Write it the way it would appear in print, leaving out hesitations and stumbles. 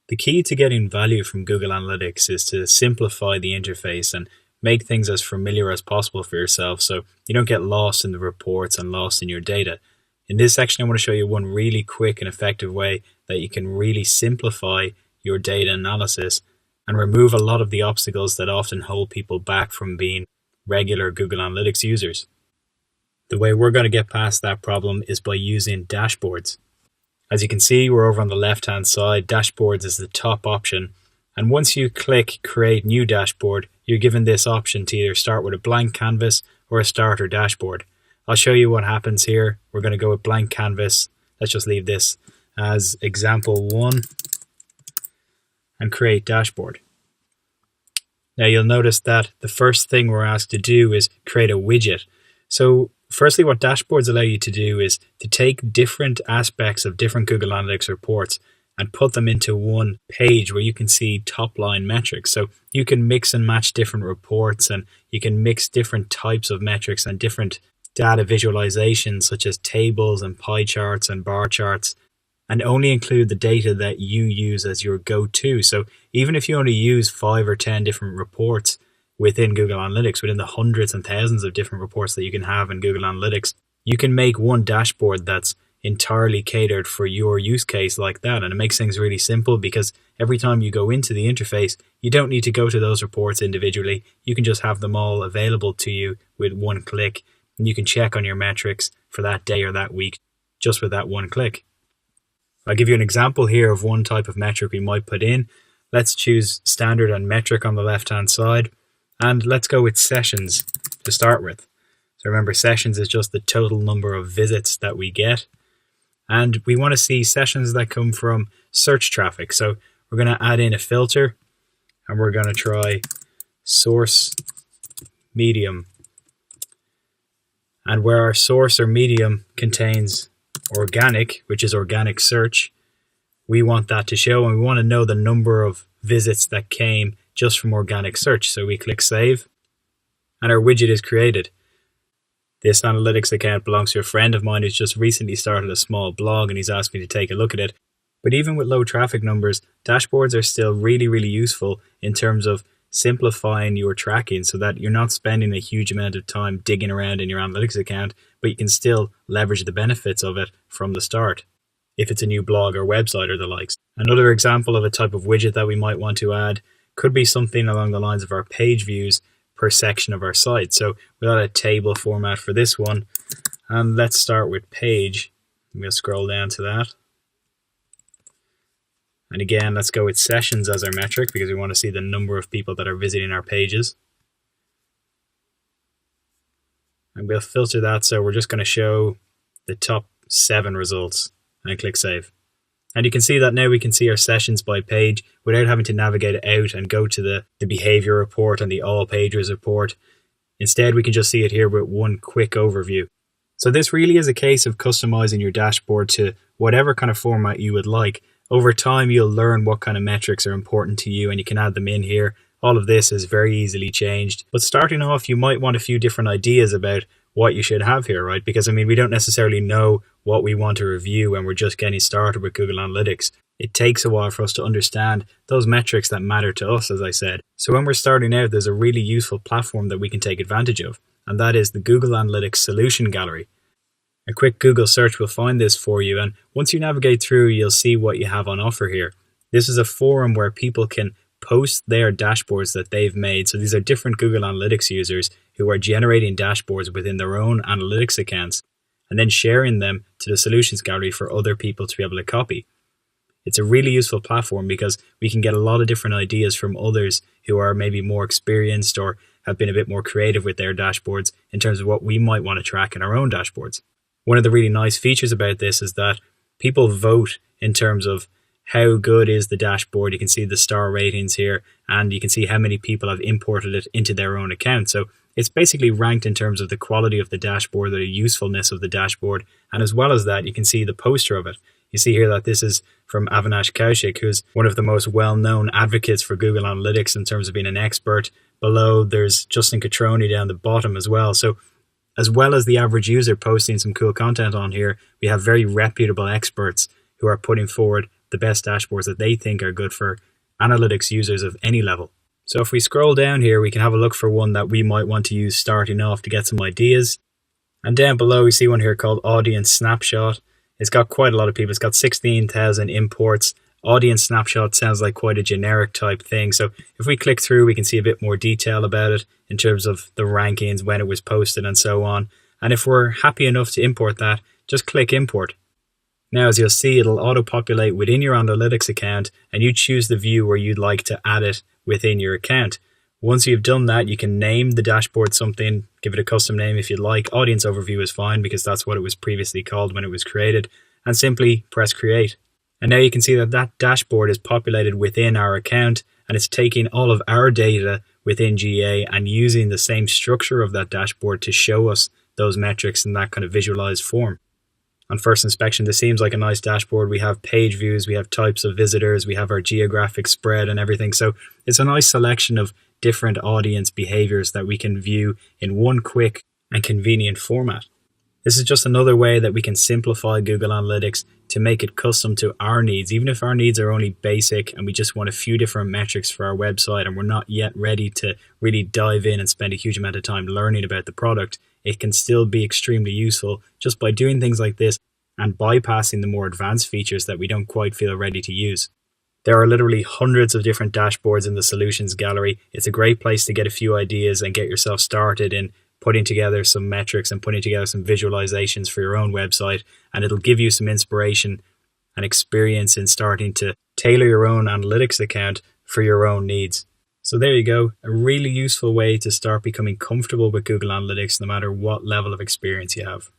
The key to getting value from Google Analytics is to simplify the interface and make things as familiar as possible for yourself so you don't get lost in the reports and lost in your data. In this section, I want to show you one really quick and effective way that you can really simplify your data analysis and remove a lot of the obstacles that often hold people back from being regular Google Analytics users. The way we're going to get past that problem is by using dashboards. As you can see, we're over on the left-hand side. Dashboards is the top option. And once you click Create New Dashboard, you're given this option to either start with a blank canvas or a starter dashboard. I'll show you what happens here. We're going to go with blank canvas. Let's just leave this as example 1 and create dashboard. Now you'll notice that the first thing we're asked to do is create a widget. So firstly, what dashboards allow you to do is to take different aspects of different Google Analytics reports and put them into one page where you can see top line metrics. So you can mix and match different reports, and you can mix different types of metrics and different data visualizations such as tables and pie charts and bar charts, and only include the data that you use as your go-to. So even if you only use 5 or 10 different reports within Google Analytics, within the hundreds and thousands of different reports that you can have in Google Analytics, you can make one dashboard that's entirely catered for your use case like that. And it makes things really simple because every time you go into the interface, you don't need to go to those reports individually. You can just have them all available to you with one click, and you can check on your metrics for that day or that week just with that one click. I'll give you an example here of one type of metric we might put in. Let's choose standard and metric on the left-hand side. And let's go with sessions to start with. So remember, sessions is just the total number of visits that we get. And we want to see sessions that come from search traffic. So we're going to add in a filter, and we're going to try source medium. And where our source or medium contains organic, which is organic search, we want that to show, and we want to know the number of visits that came just from organic search. So we click save, and our widget is created. This analytics account belongs to a friend of mine who's just recently started a small blog, and he's asked me to take a look at it. But even with low traffic numbers, dashboards are still really, really useful in terms of simplifying your tracking so that you're not spending a huge amount of time digging around in your analytics account, but you can still leverage the benefits of it from the start if it's a new blog or website or the likes. Another example of a type of widget that we might want to add could be something along the lines of our page views per section of our site. So we'll add a table format for this one, and let's start with page. We'll scroll down to that. And again, let's go with sessions as our metric because we want to see the number of people that are visiting our pages. And we'll filter that, so we're just going to show the top 7 results, and click save. And you can see that now we can see our sessions by page without having to navigate out and go to the behavior report and the all pages report. Instead, we can just see it here with one quick overview. So this really is a case of customizing your dashboard to whatever kind of format you would like. Over time, you'll learn what kind of metrics are important to you, and you can add them in here. All of this is very easily changed. But starting off, you might want a few different ideas about what you should have here, right? Because, I mean, we don't necessarily know what we want to review when we're just getting started with Google Analytics. It takes a while for us to understand those metrics that matter to us, as I said. So when we're starting out, there's a really useful platform that we can take advantage of, and that is the Google Analytics Solution Gallery. A quick Google search will find this for you, and once you navigate through, you'll see what you have on offer here. This is a forum where people can post their dashboards that they've made. So these are different Google Analytics users who are generating dashboards within their own analytics accounts and then sharing them to the Solutions Gallery for other people to be able to copy. It's a really useful platform because we can get a lot of different ideas from others who are maybe more experienced or have been a bit more creative with their dashboards in terms of what we might want to track in our own dashboards. One of the really nice features about this is that people vote in terms of how good is the dashboard. You can see the star ratings here, and you can see how many people have imported it into their own account. So it's basically ranked in terms of the quality of the dashboard, the usefulness of the dashboard, and as well as that, you can see the poster of it. You see here that this is from Avinash Kaushik, who's one of the most well-known advocates for Google Analytics in terms of being an expert. Below, there's Justin Catroni down the bottom as well. So as well as the average user posting some cool content on here, we have very reputable experts who are putting forward the best dashboards that they think are good for analytics users of any level. So if we scroll down here, we can have a look for one that we might want to use starting off to get some ideas. And down below, we see one here called Audience Snapshot. It's got quite a lot of people. It's got 16,000 imports. Audience Snapshot sounds like quite a generic type thing. So if we click through, we can see a bit more detail about it in terms of the rankings, when it was posted and so on. And if we're happy enough to import that, just click Import. Now, as you'll see, it'll auto-populate within your analytics account, and you choose the view where you'd like to add it within your account. Once you've done that, you can name the dashboard something, give it a custom name if you'd like. Audience Overview is fine because that's what it was previously called when it was created, and simply press Create. And now you can see that that dashboard is populated within our account, and it's taking all of our data within GA and using the same structure of that dashboard to show us those metrics in that kind of visualized form. On first inspection, this seems like a nice dashboard. We have page views, we have types of visitors, we have our geographic spread and everything. So it's a nice selection of different audience behaviors that we can view in one quick and convenient format. This is just another way that we can simplify Google Analytics to make it custom to our needs. Even if our needs are only basic and we just want a few different metrics for our website and we're not yet ready to really dive in and spend a huge amount of time learning about the product, it can still be extremely useful just by doing things like this and bypassing the more advanced features that we don't quite feel ready to use. There are literally hundreds of different dashboards in the solutions gallery. It's a great place to get a few ideas and get yourself started in putting together some metrics and putting together some visualizations for your own website, and it'll give you some inspiration and experience in starting to tailor your own analytics account for your own needs. So there you go, a really useful way to start becoming comfortable with Google Analytics no matter what level of experience you have.